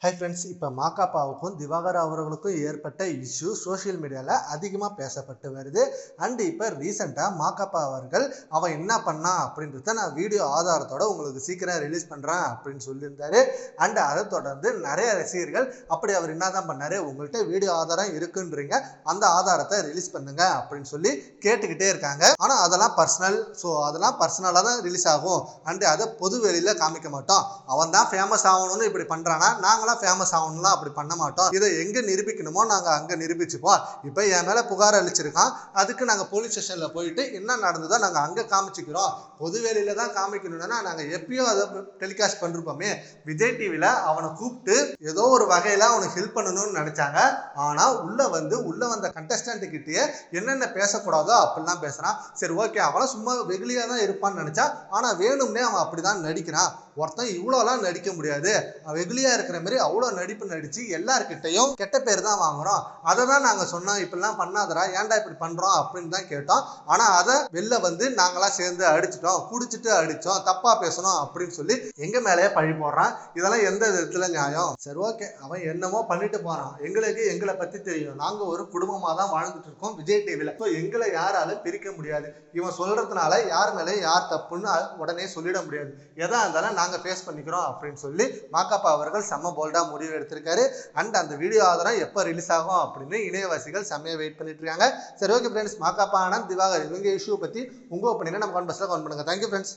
Hi friends, இப்போ மாகாபாவுக்கும் திவாகர் அவர்களுக்கும் ஏற்பட்ட இஷ்யூ சோஷியல் மீடியாவில் அதிகமாக பேசப்பட்டு வருது. அண்ட் இப்போ ரீசெண்டாக மாகாபா அவர்கள் அவன் என்ன பண்ணான் அப்படின்றத நான் வீடியோ ஆதாரத்தோட உங்களுக்கு சீக்கிரம் ரிலீஸ் பண்ணுறேன் அப்படின்னு சொல்லியிருந்தாரு. அண்ட் அதை தொடர்ந்து நிறைய ரசிகர்கள் அப்படி அவர் என்ன தான் பண்ணார், உங்கள்கிட்ட வீடியோ ஆதாரம் இருக்குன்றீங்க, அந்த ஆதாரத்தை ரிலீஸ் பண்ணுங்க அப்படின்னு சொல்லி கேட்டுக்கிட்டே இருக்காங்க. ஆனால் அதெல்லாம் பர்சனல், ஸோ அதெல்லாம் பர்சனலாக தான் ரிலீஸ் ஆகும். அண்டு அதை பொது வெளியில் காமிக்க மாட்டோம். அவன் தான் ஃபேமஸ் ஆகணும்னு இப்படி பண்ணுறானா, நாங்கள் ஃபேமஸ் ஆகணும்லாம் அப்படி பண்ண மாட்டோம். இதை எங்க நிரூபிக்கணுமோ நாங்க அங்க நிரூபிச்சுப்போம். இப்ப என் மேல புகார் அளிச்சிருக்கான், அதுக்கு நாங்க போலீஸ் ஸ்டேஷன்ல போயிட்டு என்ன நடந்ததோ நாங்க அங்க காமிச்சுக்கிறோம். பொதுவெளியில தான் காமிக்கணும்னா நாங்க எப்பயோ அதை டெலிகாஸ்ட் பண்ணிருப்போமே. விஜய் டிவில அவனை கூப்பிட்டு ஏதோ ஒரு வகையில அவனுக்கு ஹெல்ப் பண்ணணும்னு நினைச்சாங்க. ஆனா உள்ள வந்த கண்டஸ்டன்ட் கிட்டயே என்னென்ன பேசக்கூடாதோ அப்படிலாம் பேசுறான். சரி, ஓகே, அவன் சும்மா வெகுளியா தான் இருப்பான்னு நினைச்சா, ஆனா வேணும்னே அவன் அப்படிதான் நடிக்கிறான். ஒருத்தன் இவ்வளோலாம் நடிக்க முடியாது, வெகுளியா இருக்கிற மாதிரி அவ்வளோ நடிப்பு நடிச்சு எல்லார்கிட்டையும் கெட்ட பேர் தான் வாங்குறோம். அதை தான் நாங்கள் சொன்னோம், இப்படிலாம் பண்ணாதரா, ஏன்டா இப்படி பண்றோம் அப்படின்னு தான் கேட்டோம். ஆனா அதை வெளில வந்து நாங்களாம் சேர்ந்து அடிச்சிட்டோம், குடிச்சிட்டு அடிச்சோம், தப்பா பேசணும் அப்படின்னு சொல்லி எங்க மேலேயே பழி போடுறான். இதெல்லாம் எந்த விதத்துல நியாயம்? சரி, ஓகே, அவன் என்னமோ பண்ணிட்டு போறான். எங்களை பத்தி தெரியும், நாங்க ஒரு குடும்பமா தான் வாழ்ந்துட்டு இருக்கோம் விஜய் டிவில. எங்களை யாராலும் பிரிக்க முடியாது. இவன் சொல்றதுனால யார் மேலே யார் தப்புன்னு உடனே சொல்லிட முடியாது. எதா இருந்தாலும் நாங்க ஃபேஸ் பண்ணிக்கிறோம் அப்படின்னு சொல்லி மாகாபா அவர்கள் செம்ம போல்டா முடிவு எடுத்திருக்காரு. அண்ட் அந்த வீடியோ ஆதாரம் எப்போ ரிலீஸ் ஆகும் அப்படின்னு இணையவாசிகள் செம்மையா வெயிட் பண்ணிட்டு இருக்காங்க. சரி, ஓகே ஃப்ரெண்ட்ஸ், மாகாபா ஆனந்த், திவாகர் இவங்க இஷ்யூ பத்தி உங்க ஒப்பீனியனை நம்ம கமெண்ட் பாக்ஸ்ல கமெண்ட் பண்ணுங்க. Thank you friends.